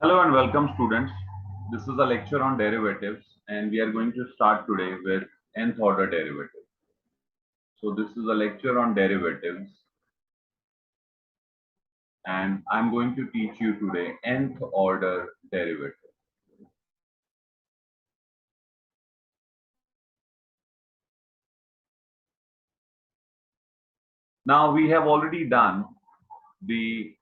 Hello and welcome students. This is a lecture on derivatives and we are going to start today with nth order derivative. So this is a lecture on derivatives and I'm going to teach you today nth order derivative. Now we have already done the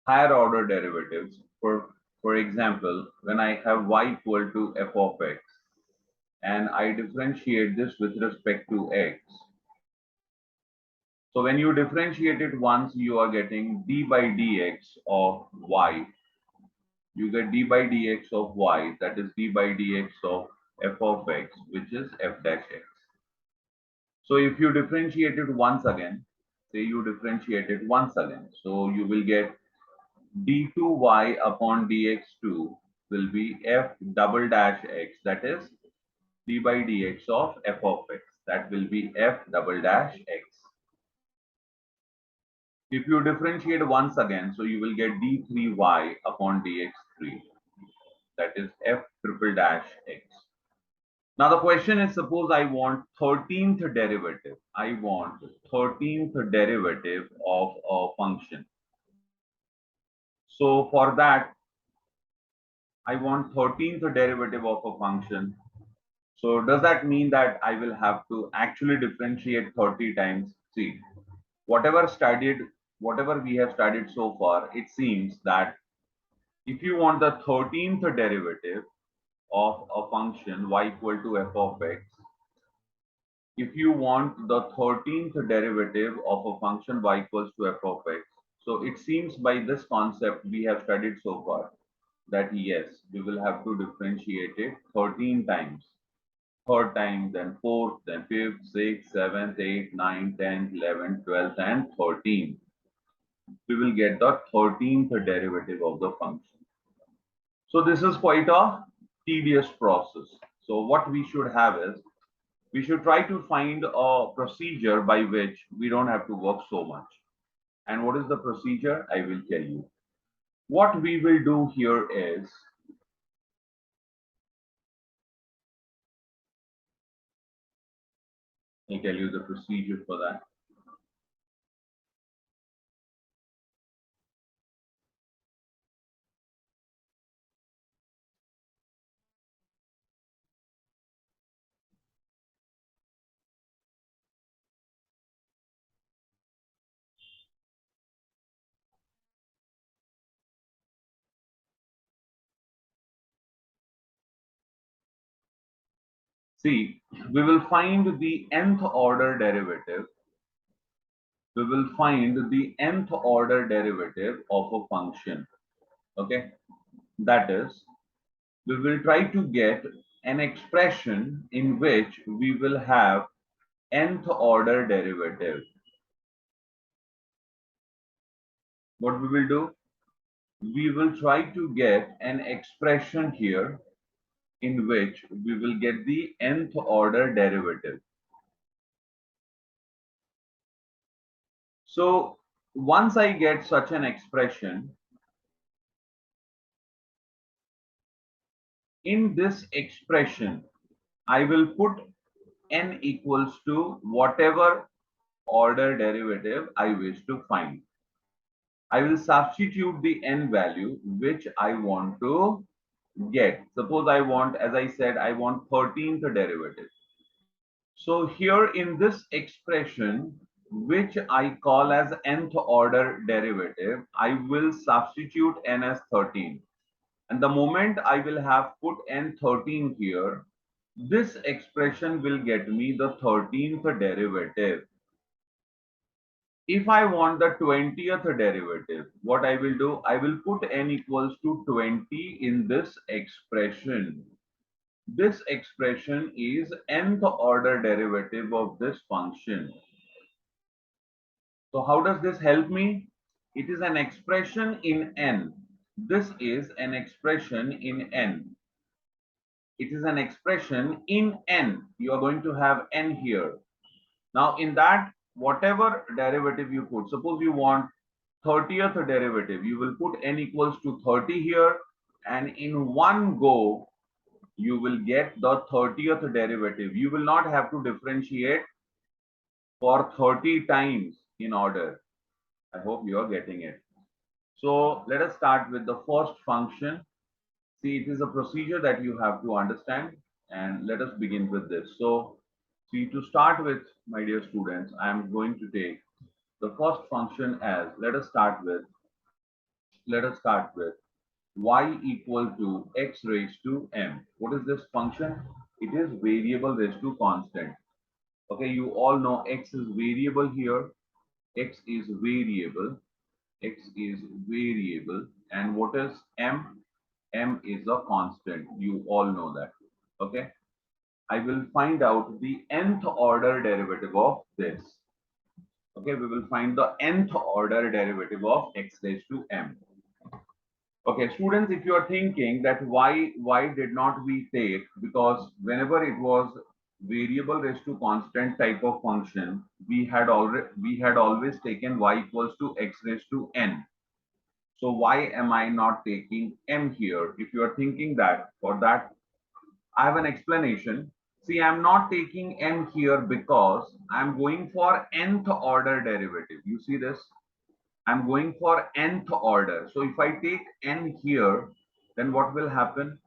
higher order derivatives. For example, when I have y equal to f of x and I differentiate this with respect to x. So when you differentiate it once, you are getting d by dx of y. You get d by dx of y, that is d by dx of f of x, which is f dash x. So if you differentiate it once again, say you differentiate it once again, so you will get d2y upon dx2 will be f double dash x, that is d by dx of f of x, that will be f double dash x. If you differentiate once again, so you will get d3y upon dx3, that is f triple dash x. Now the question is, suppose I want 13th derivative. I want 13th derivative of a function. So for that, I want 13th derivative of a function. So does that mean that I will have to actually differentiate 30 times? See, whatever studied, whatever we have studied so far, it seems that if you want the 13th derivative of a function y equal to f of x, if you want the 13th derivative of a function y equals to f of x, so it seems by this concept we have studied so far that yes, we will have to differentiate it 13 times. Third time, then fourth, then fifth, sixth, seventh, eighth, ninth, 10th, 11th, 12th, and 13th. We will get the 13th derivative of the function. So this is quite a tedious process. So what we should have is, we should try to find a procedure by which we don't have to work so much. And what is the procedure? I will tell you. What we will do here is, I'll tell you the procedure for that. See, we will find the nth order derivative. We will find the nth order derivative of a function. Okay, that is, we will try to get an expression in which we will have nth order derivative. What we will do? We will try to get an expression here in which we will get the nth order derivative. So once I get such an expression, in this expression, I will put n equals to whatever order derivative I wish to find. I will substitute the n value which I want to get. Suppose I want, as I said, I want 13th derivative. So here in this expression, which I call as nth order derivative, I will substitute n as 13. And the moment I will have put n 13 here, this expression will get me the 13th derivative. If I want the 20th derivative, what I will do, I will put n equals to 20 in this expression. This expression is nth order derivative of this function. So how does this help me? It is an expression in n. This is an expression in n. It is an expression in n. You are going to have n here. Now in that, whatever derivative you put, suppose you want 30th derivative. You will put n equals to 30 here, and in one go, you will get the 30th derivative. You will not have to differentiate for 30 times in order. I hope you are getting it. So let us start with the first function. See, it is a procedure that you have to understand, and let us begin with this. So, see, to start with, my dear students, I am going to take the first function as, let us start with y equal to x raised to m. What is this function? It is variable raised to constant. Okay, you all know x is variable here. X is variable. X is variable. And what is m? M is a constant. You all know that. Okay. I will find out the nth order derivative of this. Okay, we will find the nth order derivative of x raised to m. Okay, students, if you are thinking that why did not we take, because whenever it was variable raised to constant type of function, we had always taken y equals to x raised to n. So why am I not taking m here? If you are thinking that, for that I have an explanation. See, I'm not taking m here because I'm going for nth order derivative. You see this? I'm going for nth order. So if I take n here, then what will happen?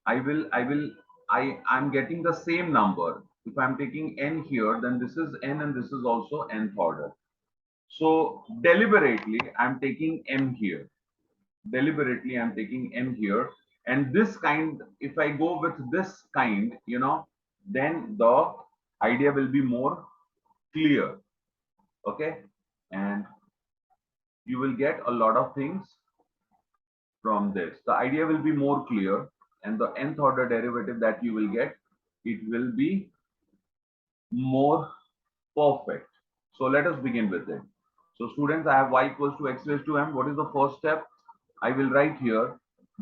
I'm getting the same number. If I'm taking n here, then this is n and this is also nth order. So deliberately, I'm taking m here. Deliberately, I'm taking m here. And this kind, if I go with this kind, then the idea will be more clear. Okay. And you will get a lot of things from this. The idea will be more clear, and the nth order derivative that you will get, it will be more perfect. So let us begin with it. So students, I have y equals to x raised to m. What is the first step? I will write here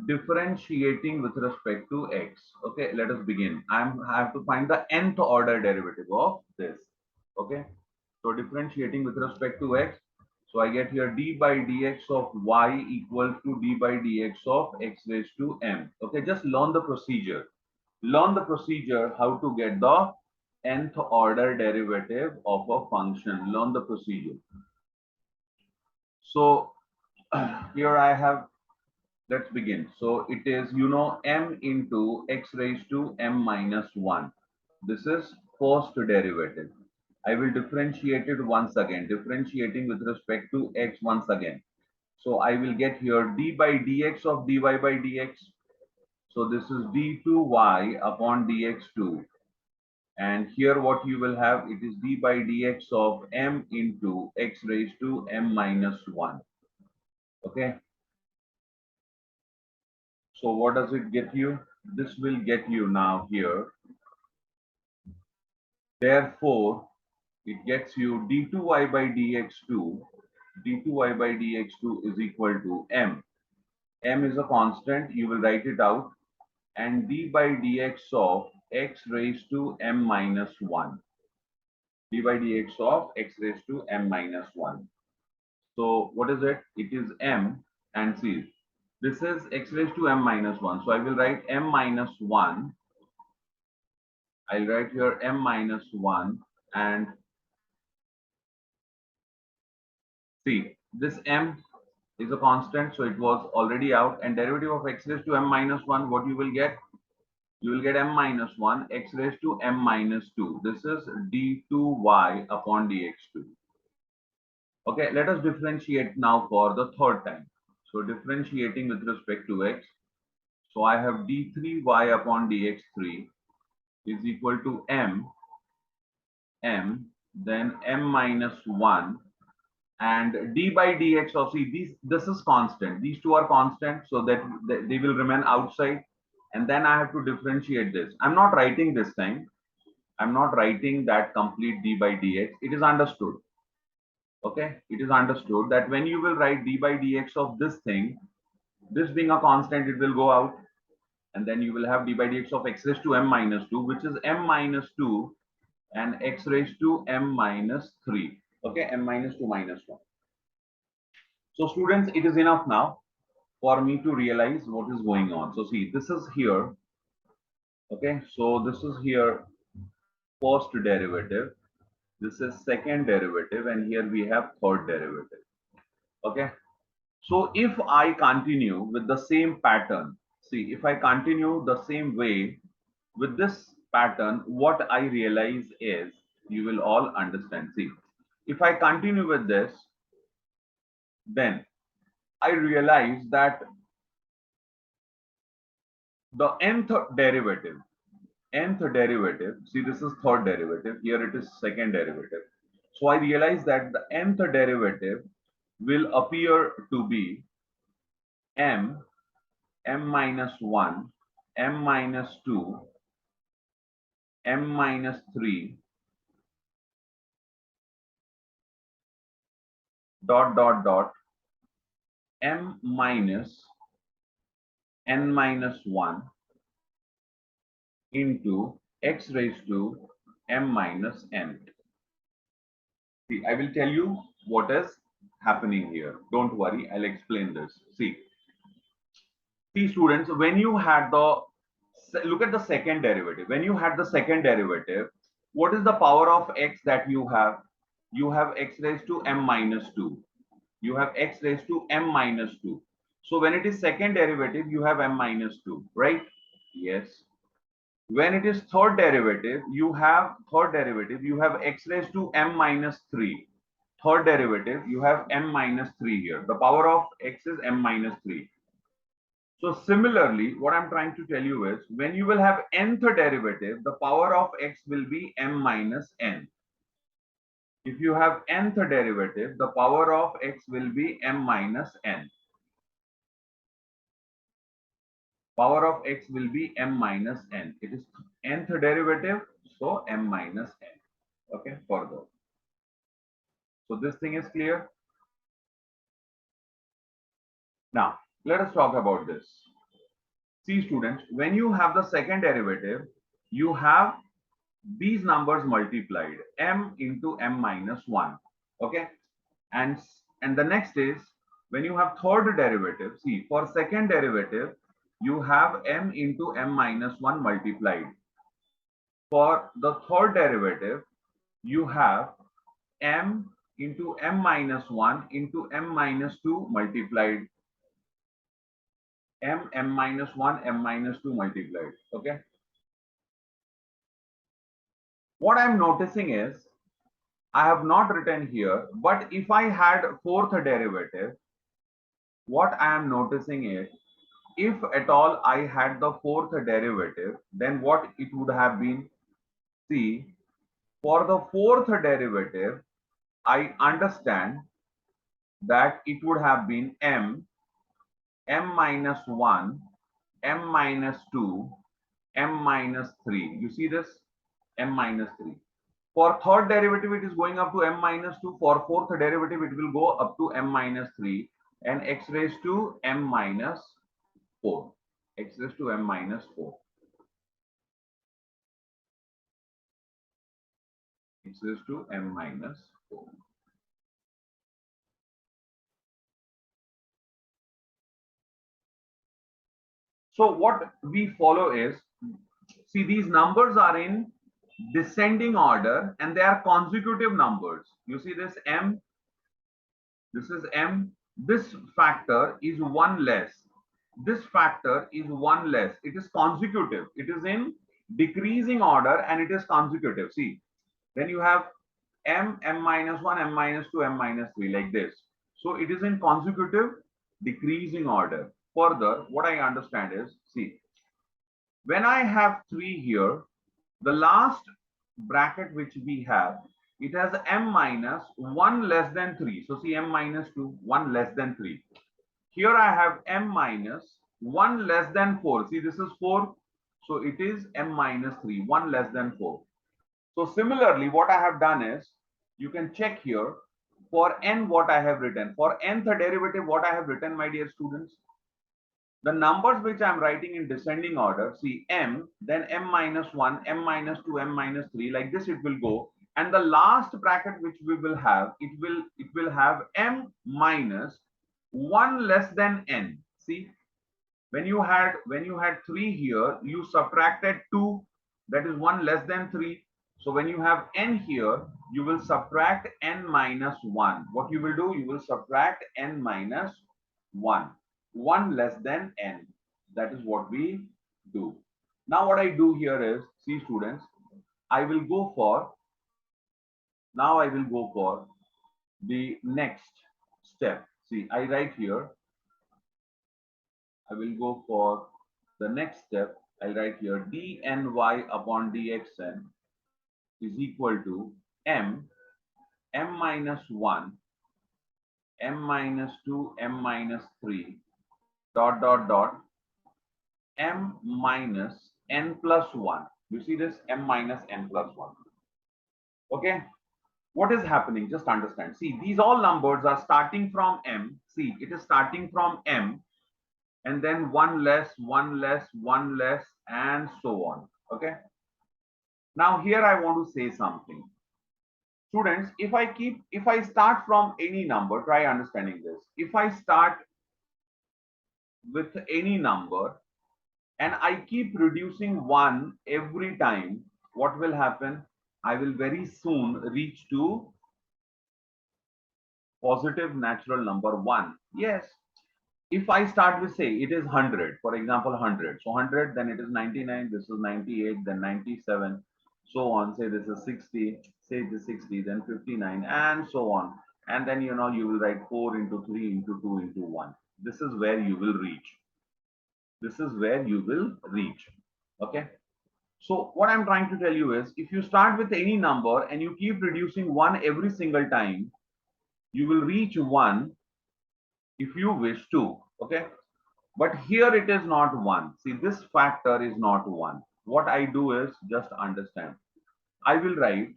differentiating with respect to x. Okay, let us begin. I have to find the nth order derivative of this. Okay, so differentiating with respect to x. So I get here d by dx of y equal to d by dx of x raised to m. Okay, just learn the procedure. Learn the procedure how to get the nth order derivative of a function. Learn the procedure. So here I have, let's begin. So it is, m into x raised to m minus 1. This is first derivative. I will differentiate it once again, differentiating with respect to x once again. So I will get here d by dx of dy by dx. So this is d2y upon dx2. And here what you will have, it is d by dx of m into x raised to m minus 1. Okay. So what does it get you? This will get you now here. Therefore, it gets you d2y by dx2. d2y by dx2 is equal to m. M is a constant. You will write it out. And d by dx of x raised to m minus 1. d by dx of x raised to m minus 1. So what is it? It is m, and see, this is x raised to m minus 1. So I will write m minus 1. I'll write here m minus 1, and see, this m is a constant, so it was already out. And derivative of x raised to m minus 1, what you will get? You will get m minus 1 x raised to m minus 2. This is d2y upon dx2. Okay, let us differentiate now for the third time. So differentiating with respect to x. So I have d3y upon dx3 is equal to m, then m minus 1, and d by dx of, see, this is constant. These two are constant, so that they will remain outside. And then I have to differentiate this. I'm not writing this time. I'm not writing that complete d by dx. It is understood. Okay, it is understood that when you will write d by dx of this thing, this being a constant, it will go out, and then you will have d by dx of x raised to m minus 2, which is m minus 2, and x raised to m minus 3. Okay, m minus 2 minus 1. So students, it is enough now for me to realize what is going on. So see, this is here. Okay, so this is here first derivative. This is second derivative, and here we have third derivative. Okay, so if I continue with the same pattern, see, if I continue the same way with this pattern, what I realize is, you will all understand. See, if I continue with this, then I realize that the nth derivative, see, this is third derivative, here it is second derivative. So I realize that the nth derivative will appear to be m, m minus 1, m minus 2, m minus 3, dot dot dot, m minus n minus 1 into x raised to m minus n. See, I will tell you what is happening here. Don't worry, I'll explain this. See students, when you had the, look at the second derivative. When you had the second derivative, what is the power of x that you have? You have x raised to m minus 2. You have x raised to m minus 2. So when it is second derivative, you have m minus 2, right? Yes. When it is you have third derivative, you have x raised to m minus 3. Third derivative, you have m minus 3 here. The power of x is m minus 3. So similarly, what I'm trying to tell you is, when you will have nth derivative, the power of x will be m minus n. If you have nth derivative, the power of x will be m minus n. Power of x will be m minus n. It is nth derivative, so m minus n. Okay, further. So this thing is clear. Now, let us talk about this. See students, when you have the second derivative, you have these numbers multiplied, m into m minus 1. Okay, and the next is, when you have third derivative, see, for second derivative you have m into m minus 1 multiplied. For the third derivative you have m into m minus 1 into m minus 2 multiplied. M minus 1, m minus 2 multiplied. Okay, what I'm noticing is, I have not written here, but if I had fourth derivative, what I am noticing is, if at all I had the fourth derivative, then what it would have been. See, for the fourth derivative, I understand that it would have been m minus 1, m minus 2, m minus 3. You see this? M minus 3. For third derivative, it is going up to m minus 2. For fourth derivative, it will go up to m minus 3 and x raised to m minus 4. X raised to m minus 4. X raised to m minus 4. So what we follow is, see, these numbers are in descending order and they are consecutive numbers. You see this m, this is m, this factor is one less. This factor is one less. It is consecutive. It is in decreasing order and it is consecutive. See, then you have m minus 1, m minus 2, m minus 3 like this. So it is in consecutive decreasing order. Further, what I understand is, see, when I have 3 here, the last bracket which we have, it has m minus 1 less than 3. So see, m minus 2, 1 less than 3. Here I have m minus 1 less than 4. See, this is 4. So it is m minus 3, 1 less than 4. So similarly, what I have done is, you can check here, for n what I have written. For nth derivative, what I have written, my dear students, the numbers which I am writing in descending order, see, m, then m minus 1, m minus 2, m minus 3, like this it will go. And the last bracket which we will have, it will have m minus 1 less than n. See, when you had 3 here, you subtracted 2, that is 1 less than 3. So when you have n here, you will subtract n minus 1. What you will do, you will subtract n minus 1. 1 less than n. That is what we do. Now what I do here is, see students, I will go for, now I will go for the next step. See, I write here, I will go for the next step. I'll write here dny upon dxn is equal to m minus 1, m minus 2, m minus 3, dot, dot, dot, m minus n plus 1. You see this? M minus n plus 1. Okay? What is happening? Just understand. See, these all numbers are starting from m. See, it is starting from m, and then 1 less, 1 less, 1 less, and so on. Okay? Now here I want to say something. Students, if I start from any number, try understanding this. If I start with any number and I keep reducing 1 every time, what will happen? I will very soon reach to positive natural number 1. Yes. If I start with, say, it is 100, for example, 100. So 100, then it is 99, this is 98, then 97, so on. Say this is 60, say it is 60, then 59, and so on. And then, you will write 4 into 3 into 2 into 1. This is where you will reach. This is where you will reach. Okay. So what I'm trying to tell you is, if you start with any number and you keep reducing 1 every single time, you will reach 1 if you wish to. Okay. But here it is not 1. See, this factor is not 1. What I do is, just understand. I will write,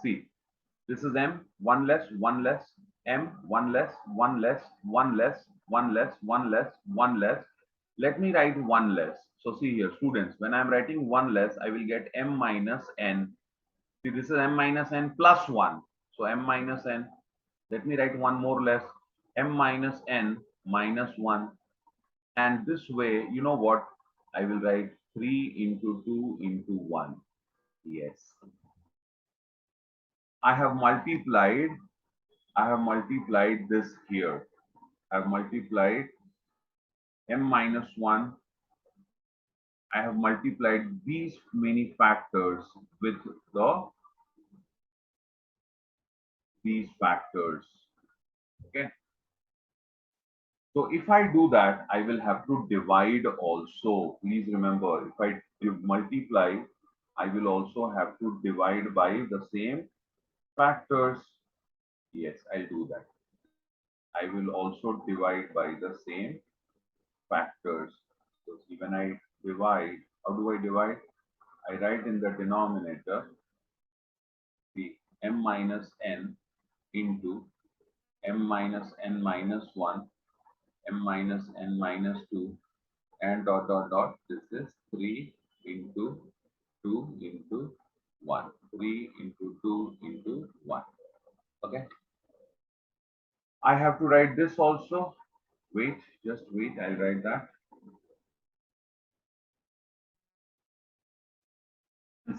see, this is m, 1 less, 1 less, m, 1 less, 1 less, 1 less, 1 less, 1 less, 1 less. Let me write 1 less. So see here, students, when I'm writing 1 less, I will get m minus n. See, this is m minus n plus 1. So m minus n. Let me write one more less, m minus n minus 1. And this way, you know what? I will write 3 into 2 into 1. Yes. I have multiplied this here. I have multiplied m minus 1. I have multiplied these many factors with these factors. Okay. So if I do that, I will have to divide also. Please remember, if I multiply, I will also have to divide by the same factors. Yes, I'll do that. I will also divide by the same factors. So see, when I divide, how do I divide? I write in the denominator the m minus n into m minus n minus 1, m minus n minus 2, and dot dot dot. This is 3 into 2 into 1. 3 into 2 into 1. Okay. I have to write this also. Wait, just wait. I'll write that.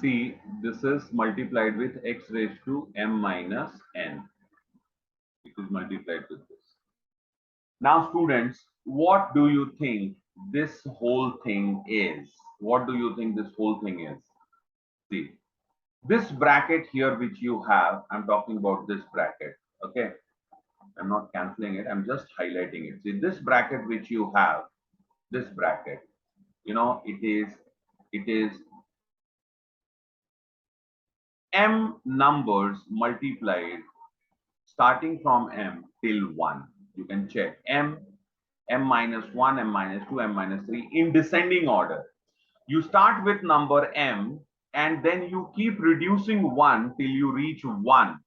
See, this is multiplied with x raised to m minus n. It is multiplied with this. Now, students, what do you think this whole thing is? What do you think this whole thing is? See, this bracket here which you have, I'm talking about this bracket. Okay. I'm not canceling it. I'm just highlighting it. See, this bracket which you have, this bracket, it is m numbers multiplied starting from m till 1. You can check m minus 1, m minus 2, m minus 3 in descending order. You start with number m and then you keep reducing 1 till you reach 1.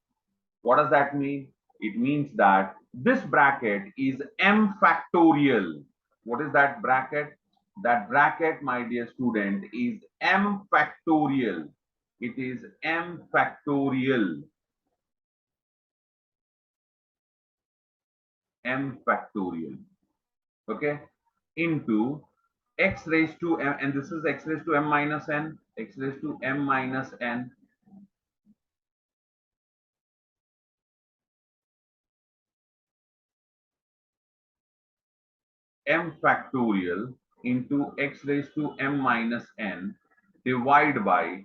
What does that mean? It means that this bracket is m factorial. What is that bracket? That bracket, my dear student, is m factorial. It is m factorial. m factorial, okay, into x raised to m, and this is x raised to m minus n, x raised to m minus n, m factorial into x raised to m minus n, divide by,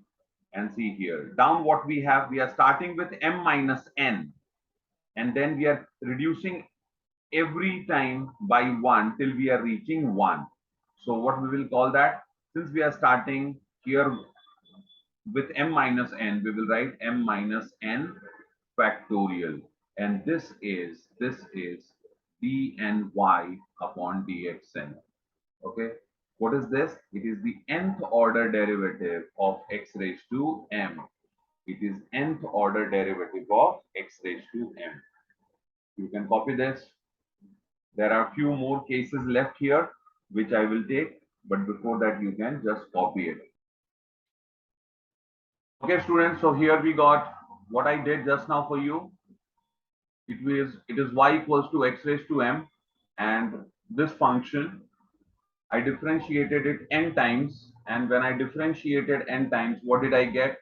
and see here, down what we have, we are starting with m minus n, and then we are reducing every time by 1 till we are reaching 1. So what we will call that, since we are starting here with m minus n, we will write m minus n factorial, and this is dny upon dxn. Okay, what is this? It is the nth order derivative of x raised to m. It is nth order derivative of x raised to m. You can copy this. There are few more cases left here which I will take, but before that you can just copy it. Okay, students, so here we got what I did just now for you. It is y equals to x raised to m, and this function I differentiated it n times, and when I differentiated n times, what did I get?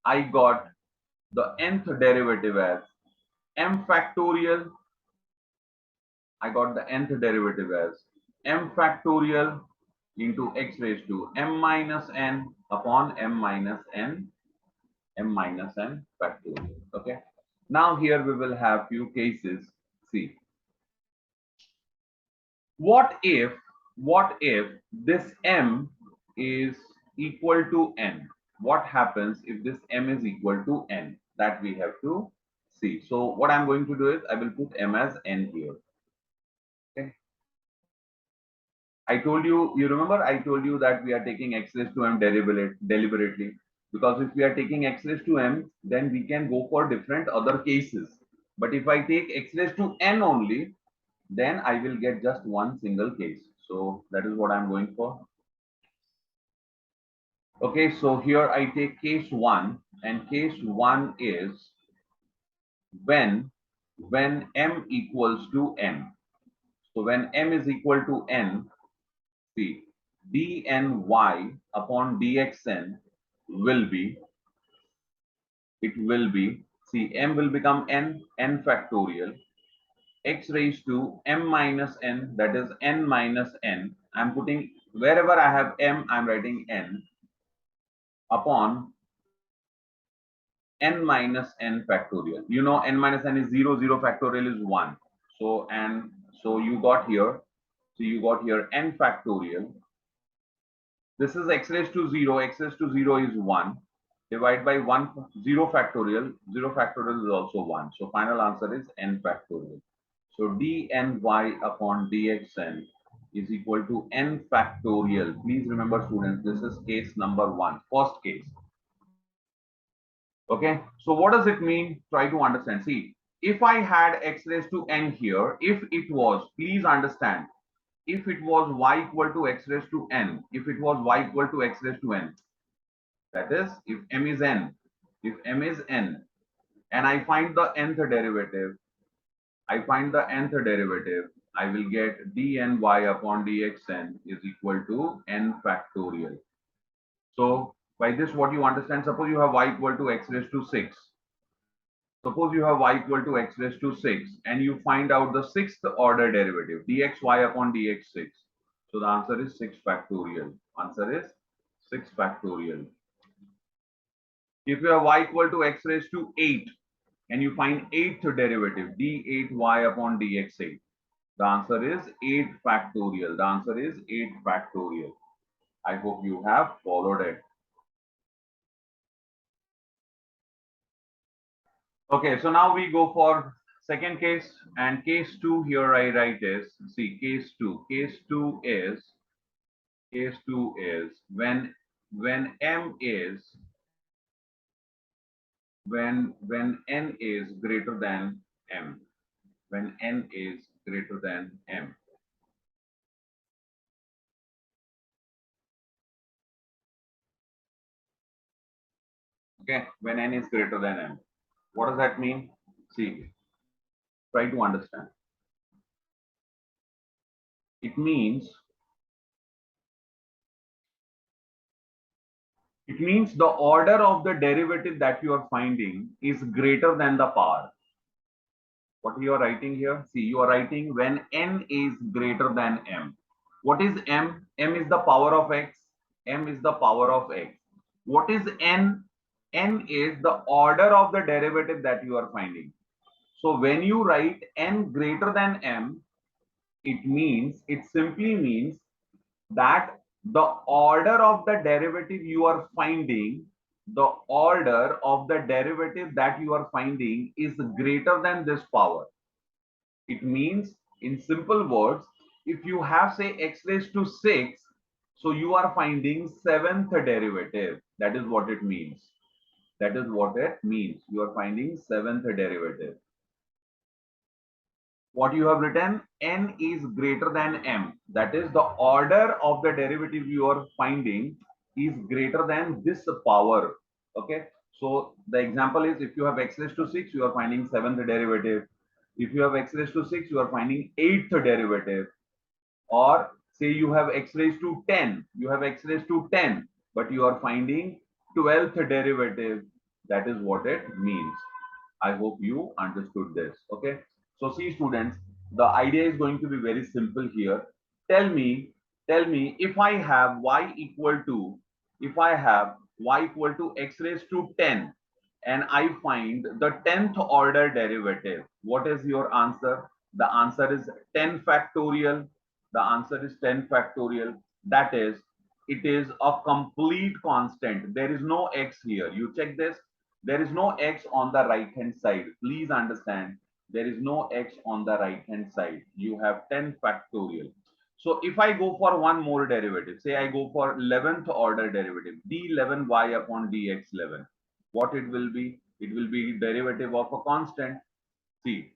I got the nth derivative as m factorial. I got the nth derivative as m factorial into x raised to m minus n upon m minus n factorial. Okay. Now here we will have few cases. See, what if this m is equal to n? What happens if this m is equal to n? That we have to see. So what I'm going to do is I will put m as n here. Okay. I told you, you remember I told you that we are taking x raised to m deliberately, because if we are taking x raised to m, then we can go for different other cases. But if I take x raised to n only, then I will get just one single case. So that is what I'm going for. Okay, so here I take case 1, and case 1 is when m equals to n. So when m is equal to n, see, dny upon dxn will be, see, m will become n factorial, x raised to m minus n, that is n minus n. I'm putting, wherever I have m, I'm writing n, upon n minus n factorial. You know, n minus n is 0, 0 factorial is 1. So, and so you got here, n factorial. This is x raised to 0, x raised to 0 is 1. Divide by 1, 0 factorial, 0 factorial is also 1. So final answer is n factorial. So dny upon dxn is equal to n factorial. Please remember, students, this is case number 1, first case. Okay, so what does it mean? Try to understand. See, if I had x raised to n here, if it was, please understand, if it was y equal to x raised to n, if it was y equal to x raised to n, that is, if m is n, and I find the nth derivative, I will get dny upon dxn is equal to n factorial. So by this, what you understand, suppose you have y equal to x raised to 6. Suppose you have y equal to x raised to 6, and you find out the sixth order derivative, dxy upon dx6. So the answer is 6 factorial. Answer is 6 factorial. If you have y equal to x raised to 8, and you find eighth derivative, d8y upon dx8, the answer is 8 factorial. The answer is 8 factorial. I hope you have followed it. Okay, so now we go for second case, and case 2 here I write is, see, case 2. Case 2 is when m is when n is greater than m. When n is greater than m. Okay, when n is greater than m. What does that mean? See, try to understand. It means the order of the derivative that you are finding is greater than the power. What you are writing here? See, you are writing when n is greater than m. What is m? M is the power of x. M is the power of x. What is n? N is the order of the derivative that you are finding. So when you write n greater than m, it simply means that the order of the derivative you are finding, the order of the derivative that you are finding is greater than this power. It means, in simple words, if you have, say, x raised to 6, so you are finding seventh derivative. That is what it means. That is what it means. You are finding seventh derivative. What you have written, n is greater than m. That is, the order of the derivative you are finding is greater than this power. Okay. So the example is, if you have x raised to 6, you are finding seventh derivative. If you have x raised to 6, you are finding eighth derivative. Or say you have x raised to 10, you have x raised to 10, but you are finding 12th derivative. That is what it means. I hope you understood this. Okay. So see, students, the idea is going to be very simple here. Tell me, if I have y equal to, x raised to 10, and I find the 10th order derivative, what is your answer? The answer is 10 factorial. The answer is 10 factorial. That is, it is a complete constant. There is no x here. You check this. There is no x on the right hand side. Please understand, there is no x on the right hand side. You have 10 factorial. So if I go for one more derivative, say I go for 11th order derivative, d11y upon dx11, what it will be? It will be derivative of a constant. See,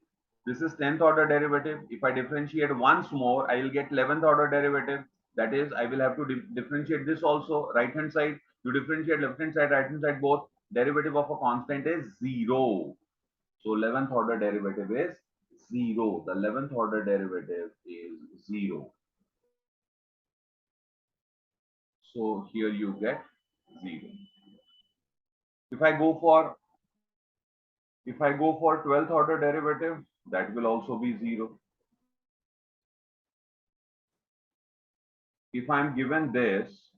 this is 10th order derivative. If I differentiate once more, I will get 11th order derivative. That is, I will have to differentiate this also. Right hand side, you differentiate left hand side, right hand side both. Derivative of a constant is 0. So 11th order derivative is 0. The 11th order derivative is 0. So here you get 0. If I go for 12th order derivative, that will also be 0. If I'm given this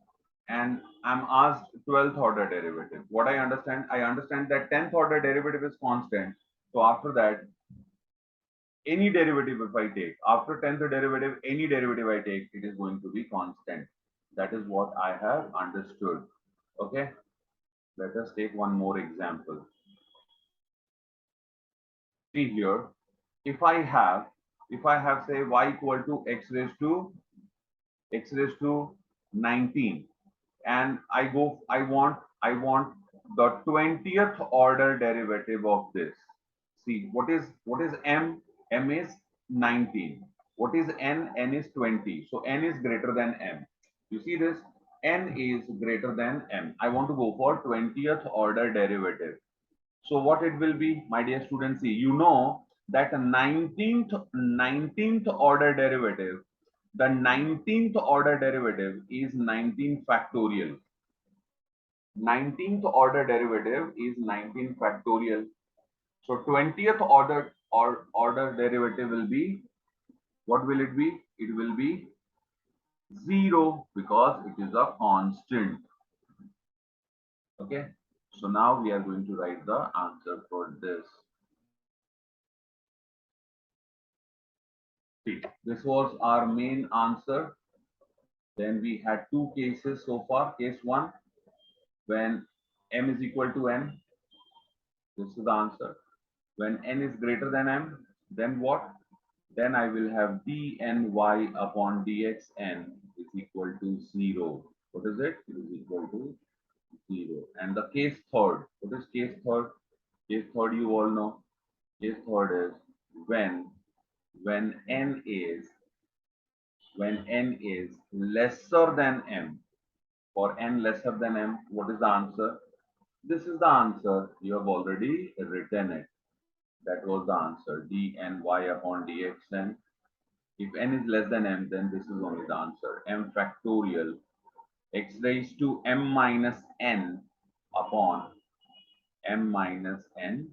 and I'm asked 12th order derivative, what I understand that 10th order derivative is constant. So after that, any derivative if I take, after 10th derivative, any derivative I take, it is going to be constant. That is what I have understood. Okay. Let us take one more example. See here, if I have say y equal to x raised to 19, and I want the 20th order derivative of this. See, what is m? M is 19. What is n? N is 20. So n is greater than m. You see this? N is greater than m. I want to go for 20th order derivative. So what it will be, my dear students? See, you know that 19th order derivative, the 19th order derivative is 19 factorial. 19th order derivative is 19 factorial. So 20th order derivative will be, what will it be? It will be 0 because it is a constant. Okay. So now we are going to write the answer for this. See, this was our main answer. Then we had two cases so far. Case 1, when m is equal to n, this is the answer. When n is greater than m, then what? Then I will have dny upon dxn is equal to 0. What is it? It is equal to 0. And the case third, what is case third? Case third, you all know. Case third is when n is lesser than m. For n lesser than m, what is the answer? This is the answer. You have already written it. That was the answer. dny upon dxn If n is less than m, then this is only the answer. M factorial x raised to m minus n upon m minus n